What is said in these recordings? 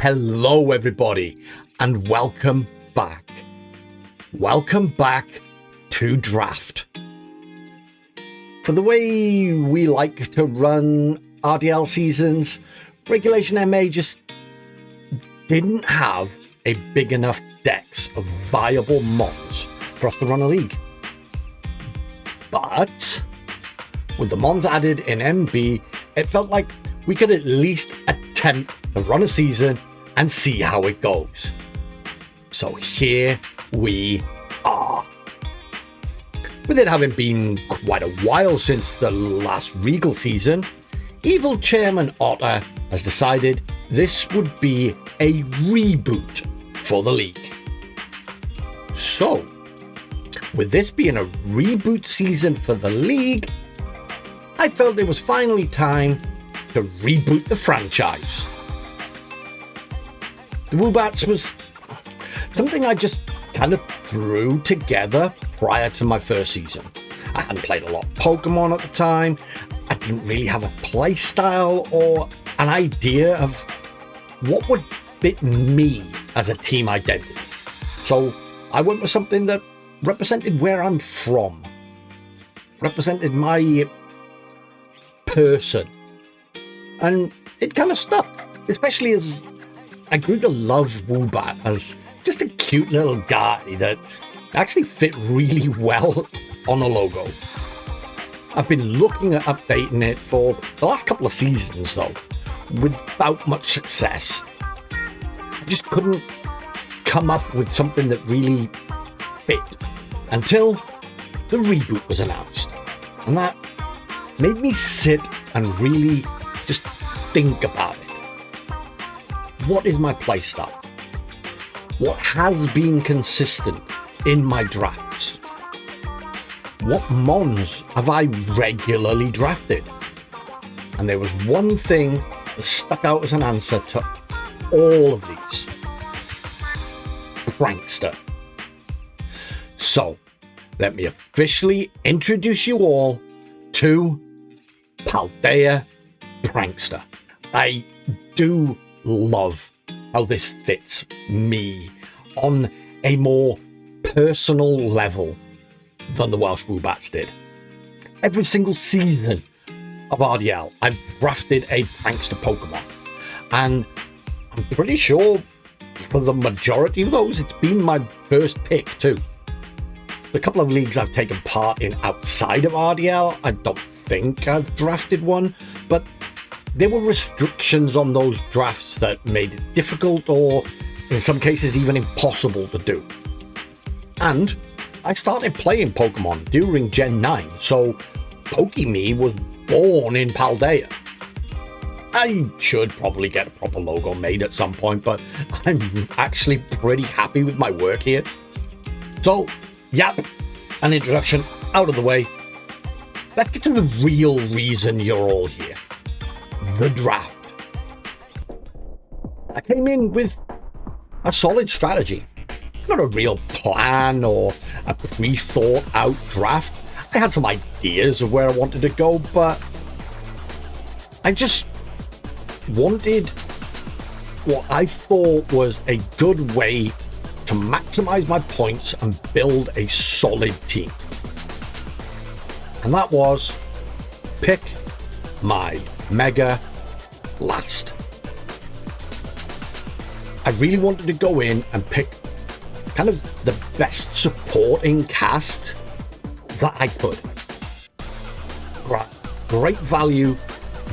Hello everybody and welcome back. Welcome back to Draft. For the way we like to run RDL seasons, Regulation MA just didn't have a big enough dex of viable mons for us to run a league. But with the mons added in MB, it felt like we could at least attempt to run a season and see how it goes. So here we are. With it having been quite a while since the last Regal season, Evil Chairman Otter has decided this would be a reboot for the league. So, with this being a reboot season for the league, I felt it was finally time to reboot the franchise. The Woobats was something I just kind of threw together prior to my first season. I hadn't played a lot of Pokemon at the time. I didn't really have a play style or an idea of what would fit me as a team identity. So I went with something that represented where I'm from, represented my person, and it kind of stuck, especially as I grew to love Woobat as just a cute little guy that actually fit really well on a logo. I've been looking at updating it for the last couple of seasons though, without much success. I just couldn't come up with something that really fit until the reboot was announced. And that made me sit and really just think about it. What is my playstyle? What has been consistent in my drafts? What mons have I regularly drafted? And there was one thing that stuck out as an answer to all of these. Prankster. So, let me officially introduce you all to Paldea Prankster. I do love how this fits me on a more personal level than the Welsh Woobats did. Every single season of RDL, I've drafted a prankster Pokemon, and I'm pretty sure for the majority of those, it's been my first pick too. The couple of leagues I've taken part in outside of RDL, I don't think I've drafted one, but there were restrictions on those drafts that made it difficult or in some cases even impossible to do. And I started playing Pokemon during Gen 9, so Pokemon was born in Paldea. I should probably get a proper logo made at some point, but I'm actually pretty happy with my work here. So, yep, an introduction out of the way. Let's get to the real reason you're all here. The draft. I came in with a solid strategy. Not a real plan or a pre-thought out draft. I had some ideas of where I wanted to go, but I just wanted what I thought was a good way to maximize my points and build a solid team. And that was pick my Mega last. I really wanted to go in and pick kind of the best supporting cast that I could. Great value,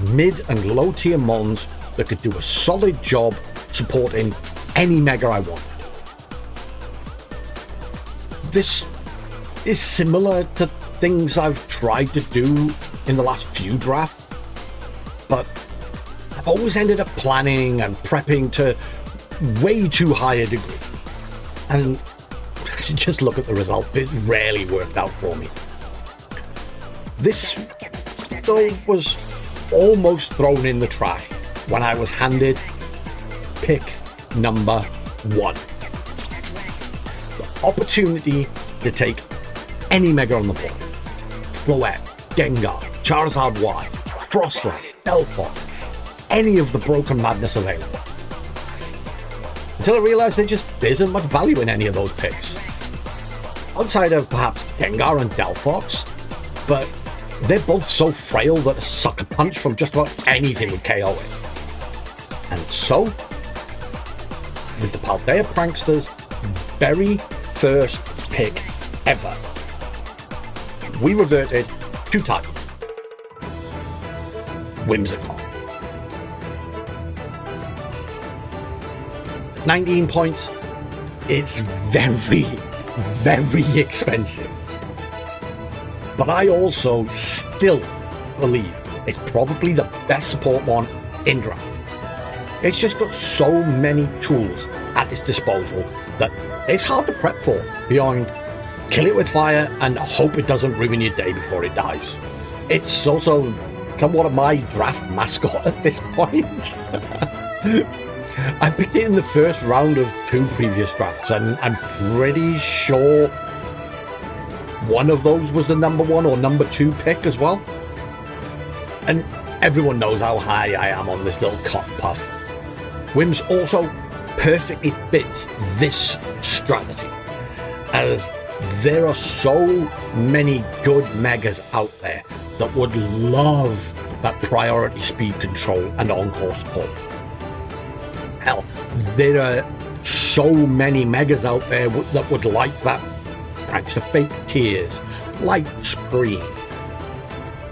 mid and low tier mons that could do a solid job supporting any Mega I wanted. This is similar to things I've tried to do in the last few drafts, but I've always ended up planning and prepping to way too high a degree. And just look at the result, it rarely worked out for me. This though was almost thrown in the trash when I was handed pick number 1. The opportunity to take any Mega on the board. Floette, Gengar, Charizard Y, Frostlass, Delphox, any of the Broken Madness available. until I realized there just isn't much value in any of those picks. Outside of perhaps Gengar and Delphox, but they're both so frail that a sucker punch from just about anything would KO it. And so, with the Paldea Pranksters' very first pick ever, we reverted to type. Whimsicott. 19 points. It's very, very expensive. But I also still believe it's probably the best support one in draft. It's just got so many tools at its disposal that it's hard to prep for beyond kill it with fire and hope it doesn't ruin your day before it dies. It's also somewhat of my draft mascot at this point. I picked it in the first round of 2 previous drafts, and I'm pretty sure one of those was the number 1 or number 2 pick as well. And everyone knows how high I am on this little cotton puff. Whims also perfectly fits this strategy, as there are so many good megas out there that would love that priority speed control and on-course support. Hell, there are so many megas out there that would like that thanks to Fake Tears, Light Screen,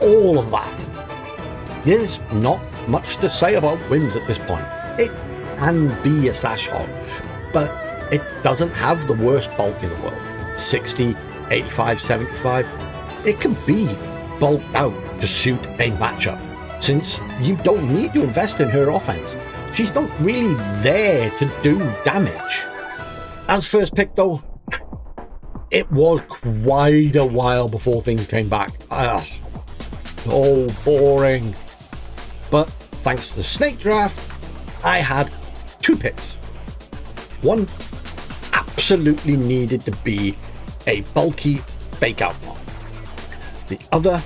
all of that. There's not much to say about Whims at this point. It can be a sash hog, but it doesn't have the worst bulk in the world. 60, 85, 75. It can be bulked out to suit a matchup, since you don't need to invest in her offense. She's not really there to do damage. As first pick though, it was quite a while before things came back. So boring. But thanks to the snake draft, I had 2 picks. One absolutely needed to be a bulky fake out mod. The other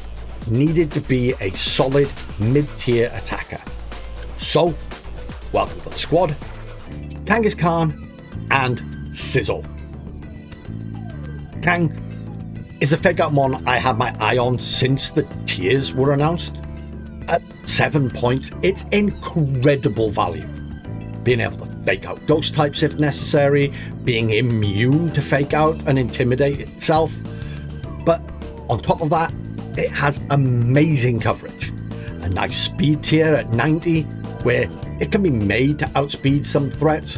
needed to be a solid mid-tier attacker. So, welcome to the squad, Kangaskhan and Sizzle. Kang is a fake out mon I had my eye on since the tiers were announced. At 7 points, it's incredible value. Being able to fake out ghost types if necessary, being immune to fake out and intimidate itself. But on top of that, it has amazing coverage. A nice speed tier at 90, where it can be made to outspeed some threats,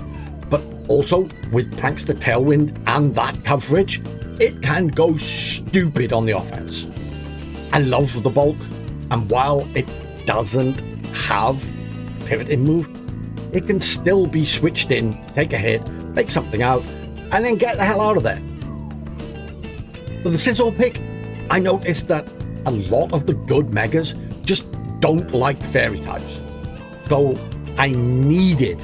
but also with Prankster Tailwind and that coverage, it can go stupid on the offense. I love the bulk, and while it doesn't have pivoting move, it can still be switched in to take a hit, fake something out, and then get the hell out of there. For the Sizzle pick, I noticed that a lot of the good megas just don't like fairy types. So I needed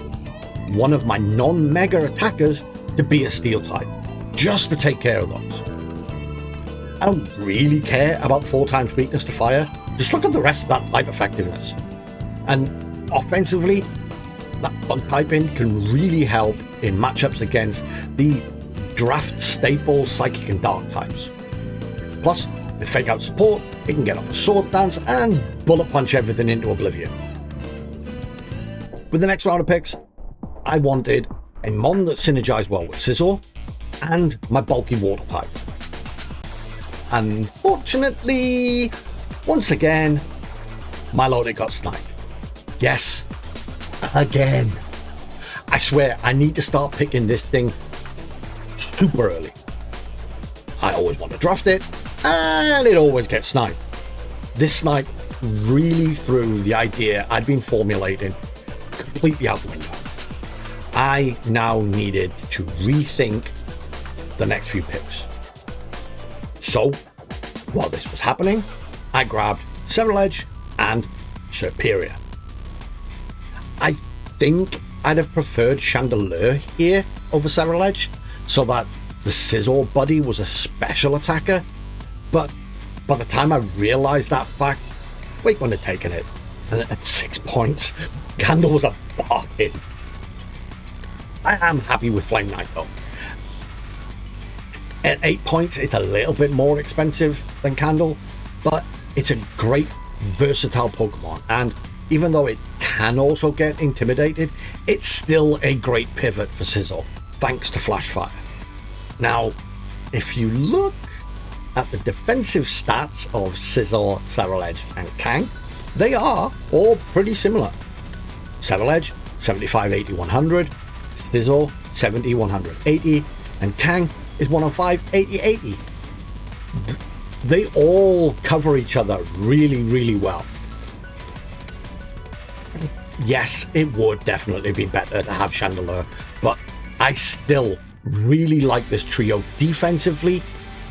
one of my non-mega attackers to be a steel type, just to take care of those. I don't really care about 4 times weakness to fire. Just look at the rest of that type effectiveness. And offensively, that bug typing can really help in matchups against the draft staple psychic and dark types. Plus, with fake out support, it can get off a sword dance and bullet punch everything into oblivion. With the next round of picks, I wanted a mon that synergized well with Sizzle and my bulky water type. Unfortunately, once again, my loaded got sniped. Yes, again. I swear, I need to start picking this thing super early. I always want to draft it, and it always gets sniped. This snipe really threw the idea I'd been formulating completely out the window. I now needed to rethink the next few picks. So, while this was happening, I grabbed Several Edge and Superior. I think I'd have preferred Chandelier here over Several Edge, so that the Sizzle buddy was a special attacker, but by the time I realised that fact, Wake wouldn't have taken it, and at 6 points, Candle was a bargain. I am happy with Flame Knight though. At 8 points, it's a little bit more expensive than Candle, but it's a great versatile Pokemon, and even though it can also get intimidated, it's still a great pivot for Scizor, thanks to Flash Fire. Now, if you look at the defensive stats of Scizor, Saroledge, and Kang, they are all pretty similar. Saroledge, 75, 80, 100, Scizor, 70, 180, and Kang is 105, 80, 80. They all cover each other really, really well. Yes, it would definitely be better to have Chandelure, but I still really like this trio defensively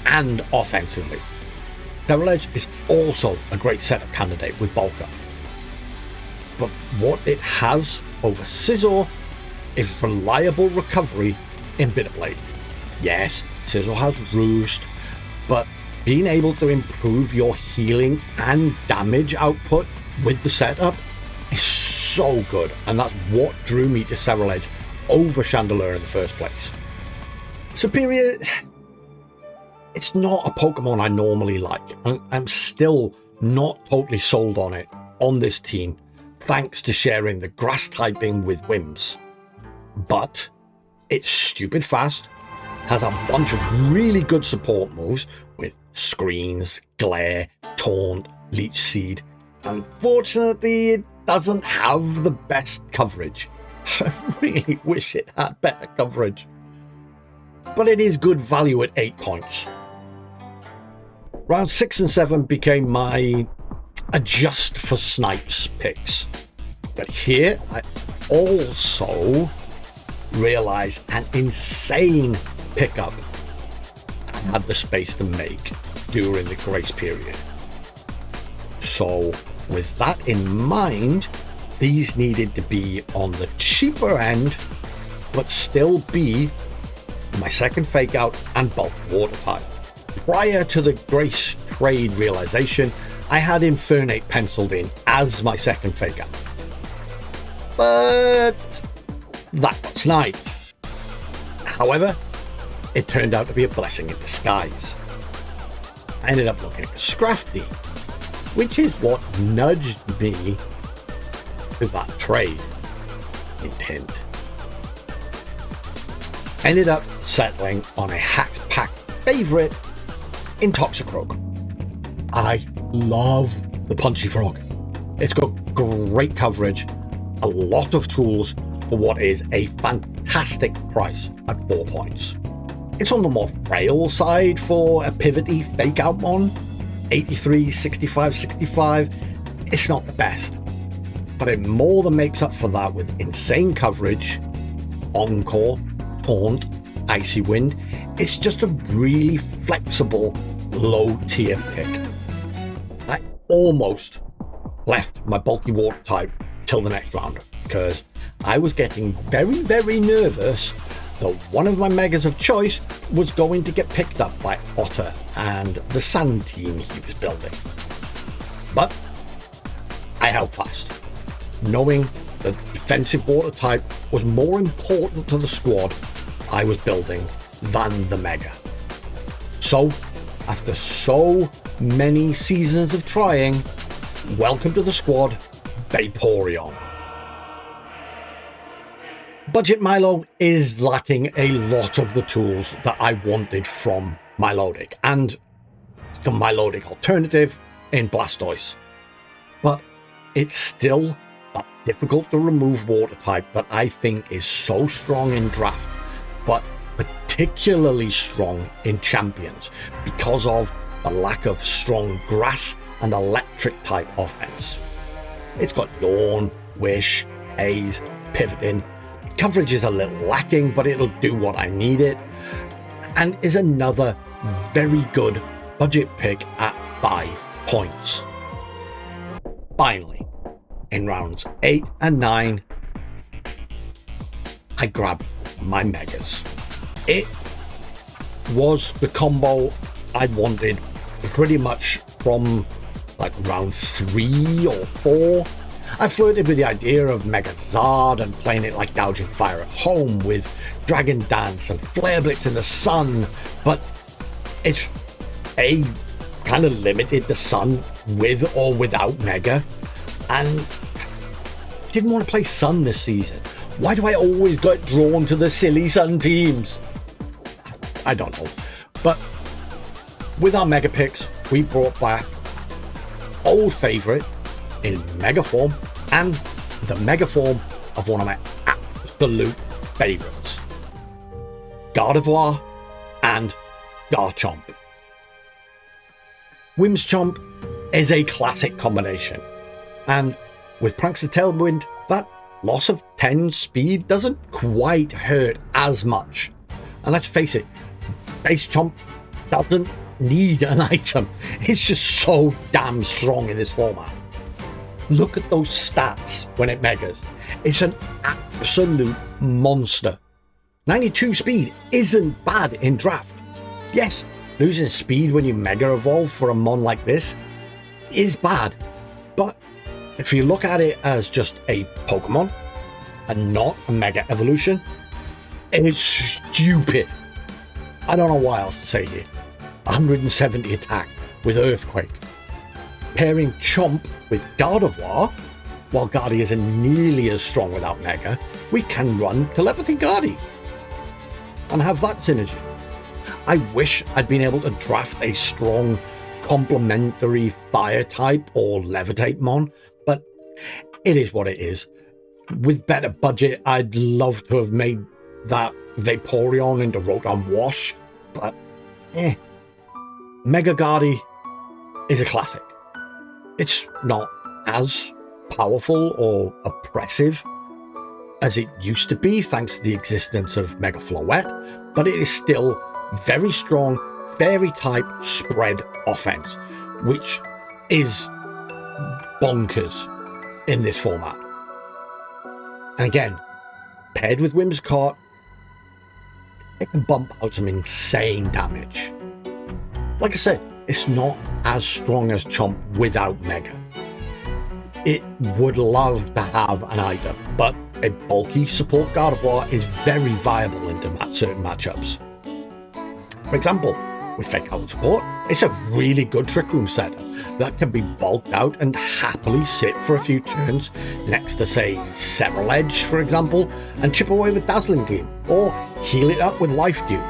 and offensively. Saroledge is also a great setup candidate with Bulk Up. But what it has over Scizor is reliable recovery in Bitter Blade. Yes, Scizor has Roost, but being able to improve your healing and damage output with the setup is so good, and that's what drew me to Saroledge over Chandelure in the first place. Superior, it's not a Pokemon I normally like. I'm still not totally sold on it on this team, thanks to sharing the grass typing with Whims. But it's stupid fast, has a bunch of really good support moves with Screens, Glare, Taunt, Leech Seed. Unfortunately, it doesn't have the best coverage. I really wish it had better coverage. But it is good value at 8 points. Round 6 and 7 became my adjust for Snipes picks. But here I also realized an insane pickup I had the space to make during the grace period. So with that in mind, these needed to be on the cheaper end, but still be my second fake out and bulk water type. Prior to the grace trade realization, I had Infernape penciled in as my second fake out. But that got sniped. However, it turned out to be a blessing in disguise. I ended up looking at Scrafty, which is what nudged me to that trade. Hint, hint. Ended up settling on a Hacked Pack favorite in Toxicroak. I love the Punchy Frog. It's got great coverage, a lot of tools for what is a fantastic price at 4 points. It's on the more frail side for a pivoty fake out mon. 83, 65, 65. It's not the best, but it more than makes up for that with insane coverage, Encore, Taunt, Icy Wind. It's just a really flexible, low tier pick. I almost left my bulky water type till the next round because I was getting very, very nervous that one of my megas of choice was going to get picked up by Otter and the sand team he was building. But I held fast, knowing that defensive water type was more important to the squad I was building than the mega. So, after so many seasons of trying, welcome to the squad, Vaporeon. Budget Milo is lacking a lot of the tools that I wanted from Milotic and the Milotic alternative in Blastoise. But it's still a difficult to remove water type that I think is so strong in draft, but particularly strong in champions because of the lack of strong grass and electric type offense. It's got Yawn, Wish, Haze, Pivoting. Coverage is a little lacking, but it'll do what I need it, and is another very good budget pick at 5 points. Finally, in rounds 8 and 9, I grabbed my megas. It was the combo I wanted pretty much from like round 3 or 4. I flirted with the idea of Mega Zard and playing it like Gouging Fire at home with Dragon Dance and Flare Blitz in the sun, but it's kind of limited the sun with or without Mega, and didn't want to play Sun this season. Why do I always get drawn to the silly Sun teams? I don't know. But with our Mega picks, we brought back old favourite in Mega form and the Mega form of one of my absolute favourites, Gardevoir and Garchomp. Whimsichamp is a classic combination, and with Prankster Tailwind, that loss of 10 speed doesn't quite hurt as much. And let's face it, Base Chomp doesn't need an item. It's just so damn strong in this format. Look at those stats when it megas. It's an absolute monster. 92 speed isn't bad in draft. Yes, losing speed when you mega evolve for a mon like this is bad, but if you look at it as just a Pokemon and not a mega evolution, it's stupid. I don't know what else to say here. 170 attack with Earthquake. Pairing Chomp with Gardevoir, while Guardy isn't nearly as strong without Mega, we can run Telepathy Guardy and have that synergy. I wish I'd been able to draft a strong complementary Fire type or Levitate mon, but it is what it is. With better budget, I'd love to have made that Vaporeon into Rotom Wash, but Mega Guardy is a classic. It's not as powerful or oppressive as it used to be thanks to the existence of Mega Floette, but it is still very strong fairy type spread offense, which is bonkers in this format. And again, paired with Whimsicott, it can bump out some insane damage. Like I said, it's not as strong as Chomp without Mega. It would love to have an item, but a bulky support Gardevoir is very viable in certain matchups. For example, with Fake Out support, it's a really good Trick Room setup that can be bulked out and happily sit for a few turns next to, say, Several Edge, for example, and chip away with Dazzling Gleam, or heal it up with Life Dew.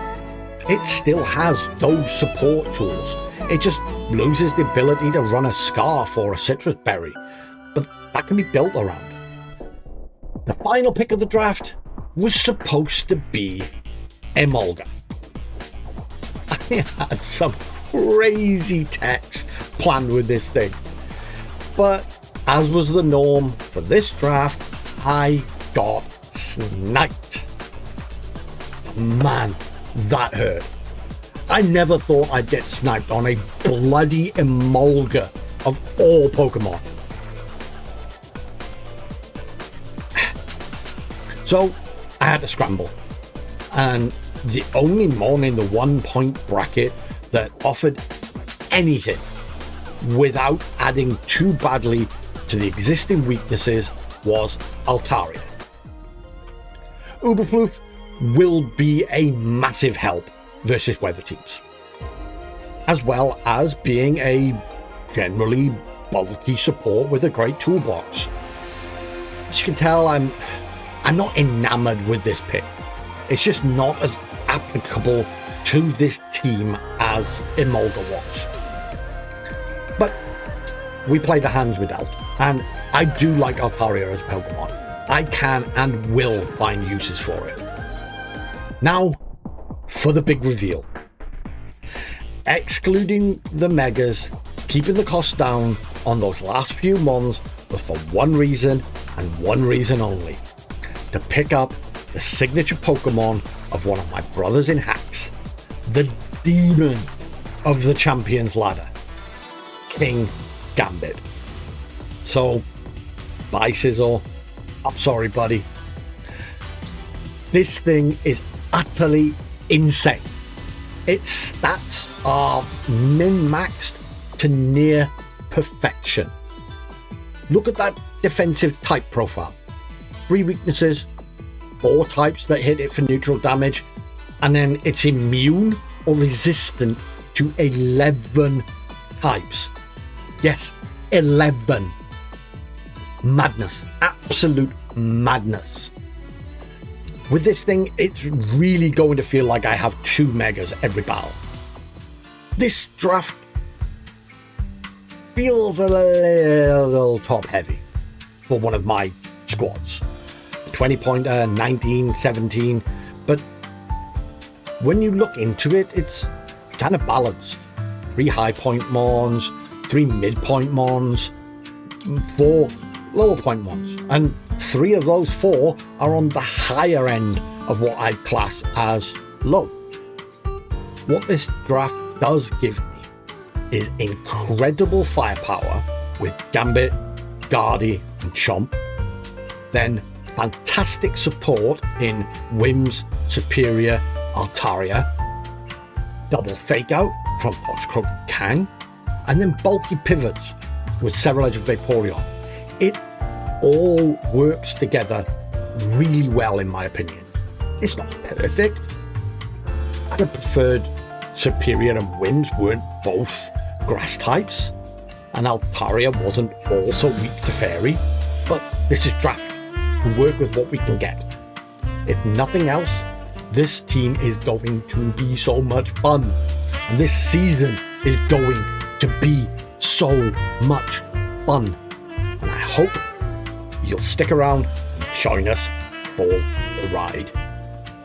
It still has those support tools. It just loses the ability to run a Scarf or a Citrus Berry, but that can be built around. The final pick of the draft was supposed to be Emolga. I had some crazy text planned with this thing, but as was the norm for this draft, I got sniped. Man, that hurt. I never thought I'd get sniped on a bloody Emolga of all Pokemon. So I had to scramble, and the only mon in the 1 point bracket that offered anything without adding too badly to the existing weaknesses was Altaria. Uberfloof will be a massive help versus weather teams, as well as being a generally bulky support with a great toolbox. As you can tell, I'm not enamored with this pick. It's just not as applicable to this team as Emolga was. But we play the hands we dealt, and I do like Altaria as a Pokemon. I can and will find uses for it. Now, for the big reveal. Excluding the Megas, keeping the cost down on those last few mons was for one reason and one reason only: to pick up the signature Pokemon of one of my brothers in hacks, the demon of the Champions Ladder, King Gambit. So, bye Sizzle, I'm sorry buddy. This thing is utterly insane. Its stats are min-maxed to near perfection. Look at that defensive type profile. 3 weaknesses, 4 types that hit it for neutral damage, and then it's immune or resistant to 11 types. Yes, 11. Madness. Absolute madness. With this thing, it's really going to feel like I have 2 megas every battle. This draft feels a little top heavy for one of my squads. 20 pointer, 19, 17, but when you look into it, it's kind of balanced. 3 high point mons, 3 mid point mons, 4 lower point mons, and 3 of those 4 are on the higher end of what I'd class as low. What this draft does give me is incredible firepower with Gambit, Guardy, and Chomp. Then fantastic support in Wims, Superior, Altaria. Double fake out from Dodgecroak and Kang. And then bulky pivots with Several Edge of Vaporeon. It all works together really well, in my opinion. It's not perfect. I'd have preferred Superior and Wims weren't both grass types, and Altaria wasn't also weak to Fairy, but this is draft. We work with what we can get. If nothing else, this team is going to be so much fun, and this season is going to be so much fun, and I hope you'll stick around and join us for the ride.